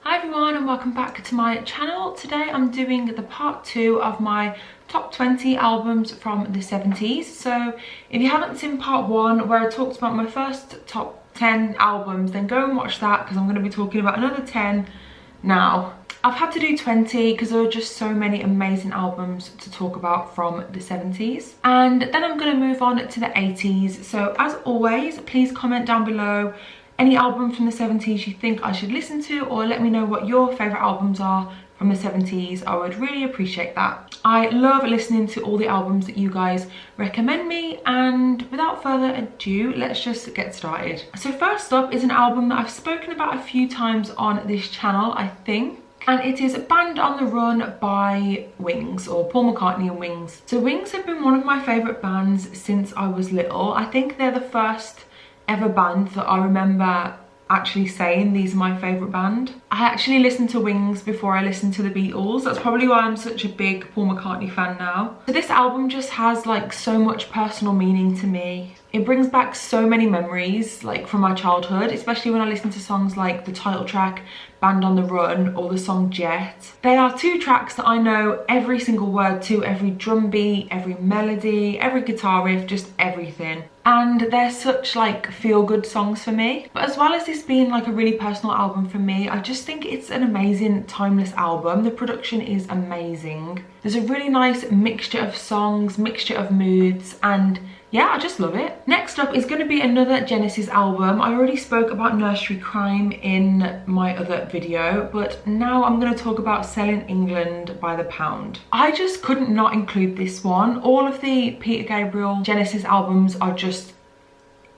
Hi everyone and welcome back to my channel. Today I'm doing the part 2 of my top 20 albums from the 70s. So if you haven't seen part 1 where I talked about my first top 10 albums, then go and watch that because I'm going to be talking about another 10 now. I've had to do 20 because there are just so many amazing albums to talk about from the 70s. And then I'm going to move on to the 80s. So as always, please comment down below any album from the 70s you think I should listen to, or let me know what your favourite albums are from the 70s. I would really appreciate that. I love listening to all the albums that you guys recommend me, and without further ado, let's just get started. So first up is an album that I've spoken about a few times on this channel, I think. And it is Band on the Run by Wings, or Paul McCartney and Wings. So Wings have been one of my favourite bands since I was little. I think they're the first ever band that I remember actually saying these are my favourite band. I actually listened to Wings before I listened to the Beatles. That's probably why I'm such a big Paul McCartney fan now. So this album just has like so much personal meaning to me. It brings back so many memories like from my childhood, especially when I listen to songs like the title track Band on the Run or the song Jet. They are two tracks that I know every single word to, every drum beat, every melody, every guitar riff, just everything. And they're such like feel-good songs for me. But as well as this being like a really personal album for me, I just think it's an amazing timeless album. The production is amazing. There's a really nice mixture of songs, mixture of moods, and yeah, I just love it. Next up is going to be another Genesis album. I already spoke about Nursery Crime in my other video, but now I'm going to talk about Selling England by the Pound. I just couldn't not include this one. All of the Peter Gabriel Genesis albums are just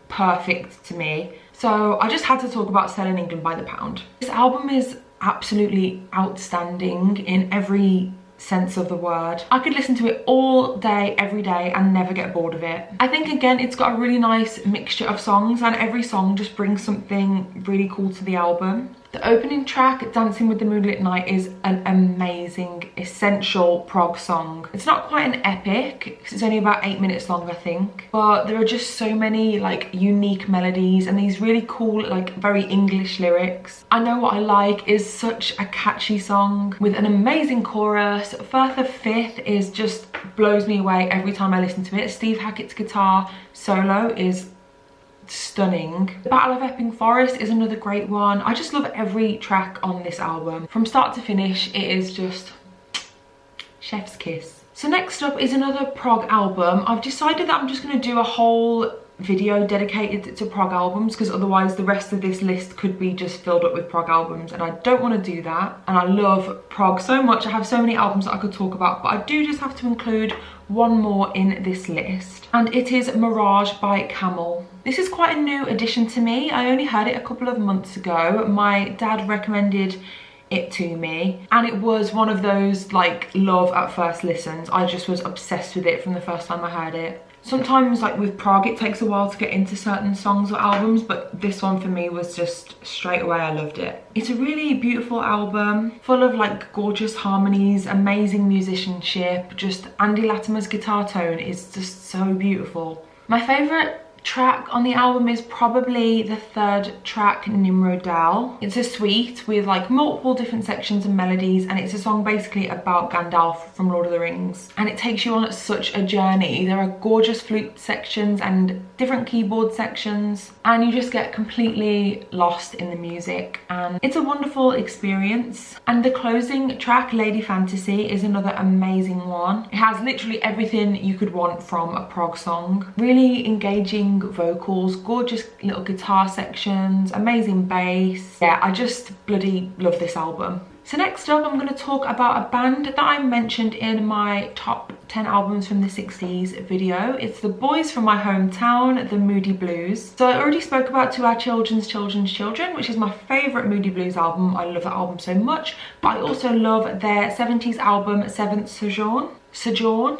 perfect to me. So I just had to talk about Selling England by the Pound. This album is absolutely outstanding in every sense of the word. I could listen to it all day, every day, and never get bored of it. I think again it's got a really nice mixture of songs, and every song just brings something really cool to the album. The opening track, Dancing with the Moonlit Night, is an amazing, essential prog song. It's not quite an epic, because it's only about 8 minutes long, I think. But there are just so many like unique melodies and these really cool, like very English lyrics. I Know What I Like is such a catchy song with an amazing chorus. Firth of Fifth is just blows me away every time I listen to it. Steve Hackett's guitar solo is stunning. The Battle of Epping Forest is another great one. I just love every track on this album. From start to finish, it is just chef's kiss. So next up is another prog album. I've decided that I'm just going to do a whole video dedicated to prog albums, because otherwise the rest of this list could be just filled up with prog albums, and I don't want to do that. And I love prog so much. I have so many albums that I could talk about, but I do just have to include one more in this list, and it is Mirage by Camel. This is quite a new addition to me. I only heard it a couple of months ago. My dad recommended it to me, and it was one of those like love at first listens. I just was obsessed with it from the first time I heard it. Sometimes like with prog it takes a while to get into certain songs or albums, but this one for me was just straight away I loved it. It's a really beautiful album, full of like gorgeous harmonies, amazing musicianship. Just Andy Latimer's guitar tone is just so beautiful. My favourite track on the album is probably the third track, Nimrod Dal. It's a suite with like multiple different sections and melodies, and it's a song basically about Gandalf from Lord of the Rings, and it takes you on such a journey. There are gorgeous flute sections and different keyboard sections, and you just get completely lost in the music, and it's a wonderful experience. And the closing track, Lady Fantasy, is another amazing one. It has literally everything you could want from a prog song. Really engaging vocals, gorgeous little guitar sections, amazing bass. Yeah, I just bloody love this album. So next up I'm going to talk about a band that I mentioned in my top 10 albums from the 60s video. It's the boys from my hometown, the Moody Blues. So I already spoke about To Our Children's Children, which is my favourite Moody Blues album. I love that album so much, but I also love their 70s album Seventh Sojourn.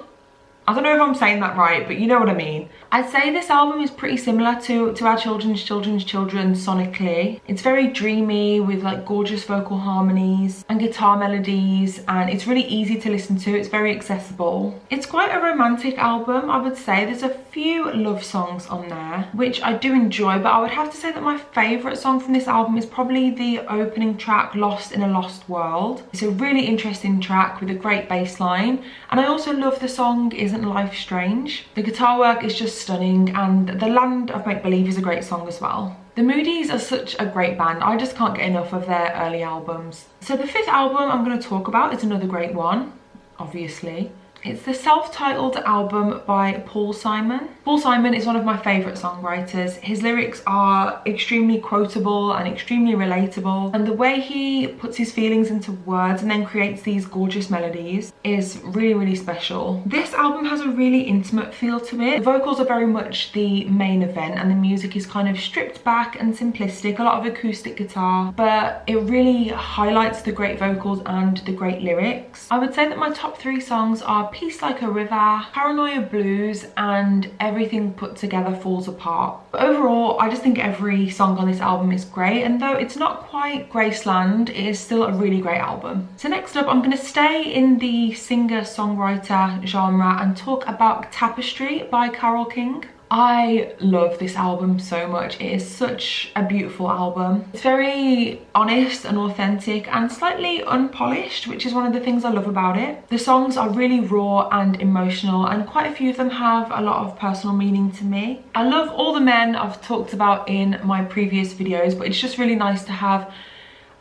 I don't know if I'm saying that right, but you know what I mean. I'd say this album is pretty similar to our children's sonically. It's very dreamy with like gorgeous vocal harmonies and guitar melodies, and it's really easy to listen to. It's very accessible. It's quite a romantic album, I would say. There's a few love songs on there, which I do enjoy, but I would have to say that my favourite song from this album is probably the opening track, Lost in a Lost World. It's a really interesting track with a great bass line, and I also love the song Isn't Life Strange. The guitar work is just stunning, and The Land of Make Believe is a great song as well. The Moodies are such a great band. I just can't get enough of their early albums. So the fifth album I'm going to talk about is another great one, obviously. It's the self-titled album by Paul Simon. Paul Simon is one of my favourite songwriters. His lyrics are extremely quotable and extremely relatable, and the way he puts his feelings into words and then creates these gorgeous melodies is really, really special. This album has a really intimate feel to it. The vocals are very much the main event, and the music is kind of stripped back and simplistic, a lot of acoustic guitar, but it really highlights the great vocals and the great lyrics. I would say that my top 3 songs are Peace Like a River, Paranoia Blues, and Everything Put Together Falls Apart. But overall, I just think every song on this album is great, and though it's not quite Graceland, it is still a really great album. So next up, I'm going to stay in the singer-songwriter genre and talk about Tapestry by Carole King. I love this album so much. It is such a beautiful album. It's very honest and authentic and slightly unpolished, which is one of the things I love about it. The songs are really raw and emotional, and quite a few of them have a lot of personal meaning to me. I love all the men I've talked about in my previous videos, but it's just really nice to have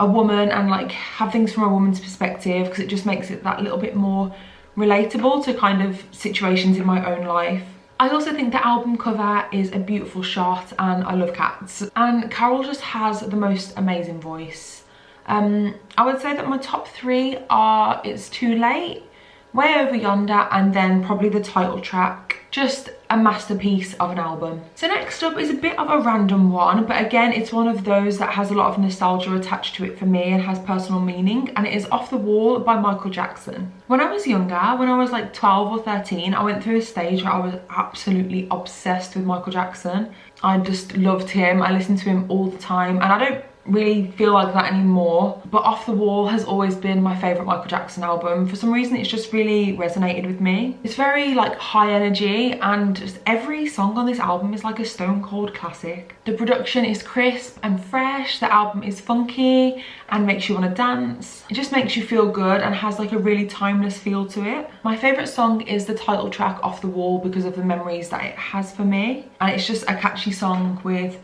a woman and like have things from a woman's perspective, because it just makes it that little bit more relatable to kind of situations in my own life. I also think the album cover is a beautiful shot, and I love cats. And Carole just has the most amazing voice. I would say that my top 3 are It's Too Late, Way Over Yonder, and then probably the title track. Just a masterpiece of an album. So next up is a bit of a random one, but again, it's one of those that has a lot of nostalgia attached to it for me and has personal meaning, and it is Off the Wall by Michael Jackson. When I was younger, when I was like 12 or 13, I went through a stage where I was absolutely obsessed with Michael Jackson. I just loved him. I listened to him all the time, and I don't really feel like that anymore, but Off the Wall has always been my favourite Michael Jackson album. For some reason, it's just really resonated with me. It's very like high energy, and just every song on this album is like a stone cold classic. The production is crisp and fresh, the album is funky and makes you want to dance. It just makes you feel good and has like a really timeless feel to it. My favourite song is the title track, Off the Wall, because of the memories that it has for me, and it's just a catchy song with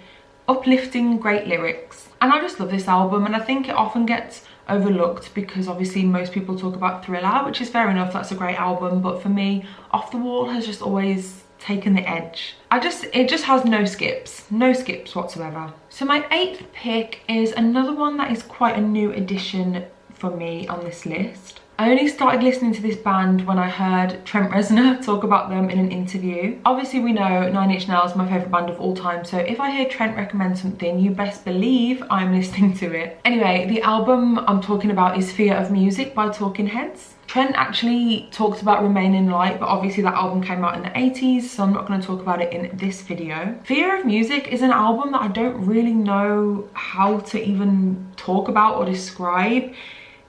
uplifting, great lyrics. And I just love this album, and I think it often gets overlooked because obviously most people talk about Thriller, which is fair enough, that's a great album, but for me, Off the Wall has just always taken the edge. It just has no skips whatsoever. So my 8th pick is another one that is quite a new addition for me on this list. I only started listening to this band when I heard Trent Reznor talk about them in an interview. Obviously we know 9 Inch Nails is my favourite band of all time, so if I hear Trent recommend something, you best believe I'm listening to it. Anyway, the album I'm talking about is Fear of Music by Talking Heads. Trent actually talked about Remain in Light, but obviously that album came out in the 80s, so I'm not going to talk about it in this video. Fear of Music is an album that I don't really know how to even talk about or describe.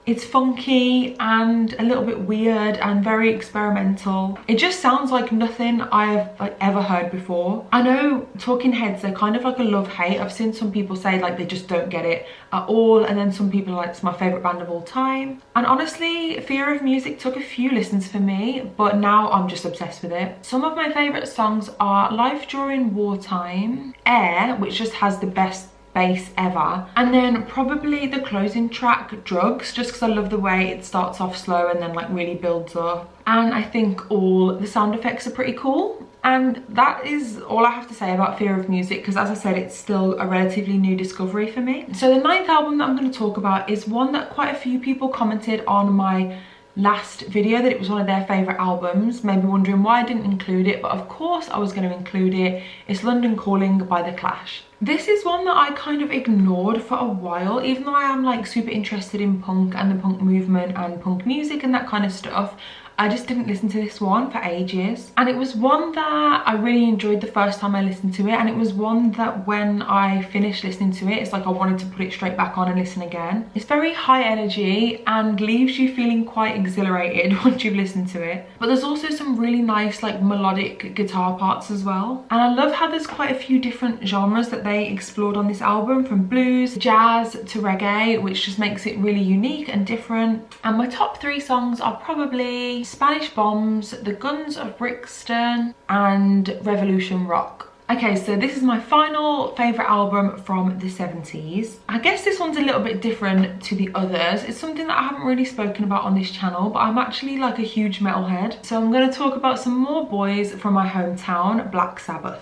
It's funky and a little bit weird and very experimental. It just sounds like nothing I've like ever heard before. I know Talking Heads, they're kind of like a love-hate. I've seen some people say like they just don't get it at all, and then some people are like, it's my favourite band of all time. And honestly, Fear of Music took a few listens for me, but now I'm just obsessed with it. Some of my favourite songs are Life During Wartime, Air, which just has the best bass ever, and then probably the closing track, Drugs, just because I love the way it starts off slow and then like really builds up. And I think all the sound effects are pretty cool. And that is all I have to say about Fear of Music, because as I said, it's still a relatively new discovery for me. So the 9th album that I'm going to talk about is one that quite a few people commented on my last video that it was one of their favourite albums, maybe wondering why I didn't include it, but of course I was going to include it. It's London Calling by The Clash. This is one that I kind of ignored for a while, even though I am like super interested in punk and the punk movement and punk music and that kind of stuff. I just didn't listen to this one for ages, and it was one that I really enjoyed the first time I listened to it, and it was one that when I finished listening to it, it's like I wanted to put it straight back on and listen again. It's very high energy and leaves you feeling quite exhilarated once you've listened to it, but there's also some really nice like melodic guitar parts as well. And I love how there's quite a few different genres that they explored on this album, from blues, jazz to reggae, which just makes it really unique and different. And my top 3 songs are probably Spanish Bombs, The Guns of Brixton and Revolution Rock. Okay, so this is my final favourite album from the 70s. I guess this one's a little bit different to the others. It's something that I haven't really spoken about on this channel, but I'm actually like a huge metalhead. So I'm going to talk about some more boys from my hometown, Black Sabbath.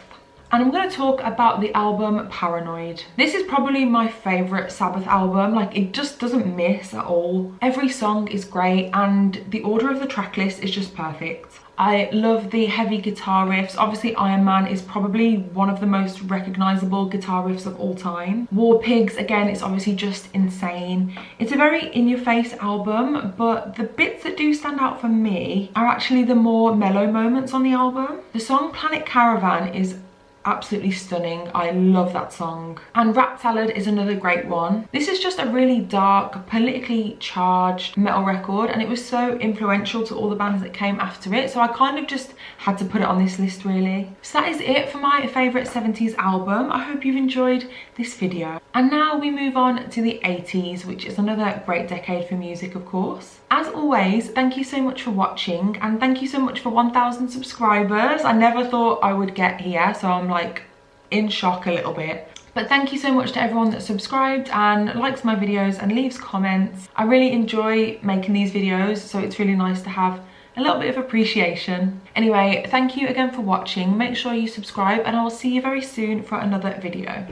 And I'm going to talk about the album Paranoid. This is probably my favourite Sabbath album. Like, it just doesn't miss at all. Every song is great and the order of the track list is just perfect. I love the heavy guitar riffs. Obviously Iron Man is probably one of the most recognisable guitar riffs of all time. War Pigs, again, it's obviously just insane. It's a very in-your-face album, but the bits that do stand out for me are actually the more mellow moments on the album. The song Planet Caravan is absolutely stunning. I love that song. And Rap Salad is another great one. This is just a really dark, politically charged metal record, and it was so influential to all the bands that came after it, so I kind of just had to put it on this list really. So that is it for my favourite 70s album. I hope you've enjoyed this video. And now we move on to the 80s, which is another great decade for music, of course. As always, thank you so much for watching, and thank you so much for 1,000 subscribers. I never thought I would get here, so I'm like in shock a little bit. But thank you so much to everyone that subscribed and likes my videos and leaves comments. I really enjoy making these videos, so it's really nice to have a little bit of appreciation. Anyway, thank you again for watching. Make sure you subscribe and I will see you very soon for another video.